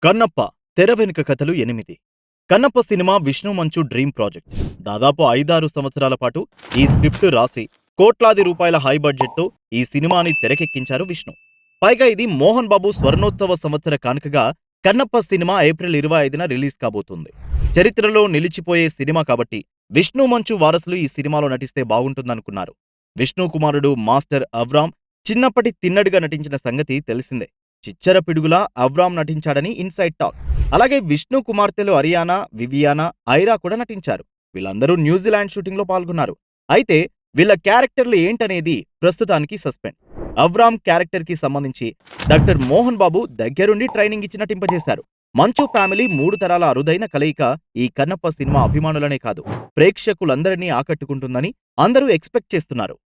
కన్నప్ప తెర వెనుక కథలు 8. కన్నప్ప సినిమా విష్ణు మంచు డ్రీమ్ ప్రాజెక్ట్. దాదాపు 5-6 సంవత్సరాల పాటు ఈ స్క్రిప్ట్ రాసి కోట్లాది రూపాయల హై బడ్జెట్తో ఈ సినిమాని తెరకెక్కించారు విష్ణు. పైగా ఇది మోహన్ బాబు స్వర్ణోత్సవ సంవత్సర కానుకగా కన్నప్ప సినిమా ఏప్రిల్ 25న రిలీజ్ కాబోతుంది. చరిత్రలో నిలిచిపోయే సినిమా కాబట్టి విష్ణు మంచు వారసులు ఈ సినిమాలో నటిస్తే బాగుంటుందనుకున్నారు. విష్ణు కుమారుడు మాస్టర్ అవ్రామ్ చిన్నప్పటి తిన్నడిగా నటించిన సంగతి తెలిసిందే. చిచ్చర పిడుగులా అవ్రామ్ నటించాడని ఇన్సైడ్ టాక్. అలాగే విష్ణు కుమార్తెలు అరియానా, వివియానా, ఐరా కూడా నటించారు. వీళ్ళందరూ న్యూజిలాండ్ షూటింగ్ లో పాల్గొన్నారు. అయితే వీళ్ళ క్యారెక్టర్లు ఏంటనేది ప్రస్తుతానికి సస్పెండ్. అవ్రామ్ క్యారెక్టర్ కి సంబంధించి డాక్టర్ మోహన్ బాబు దగ్గరుండి ట్రైనింగ్ ఇచ్చి నటింపజేశారు. మంచు ఫ్యామిలీ 3 తరాల అరుదైన కలయిక ఈ కన్నప్ప సినిమా అభిమానులనే కాదు, ప్రేక్షకులందరినీ ఆకట్టుకుంటుందని అందరూ ఎక్స్పెక్ట్ చేస్తున్నారు.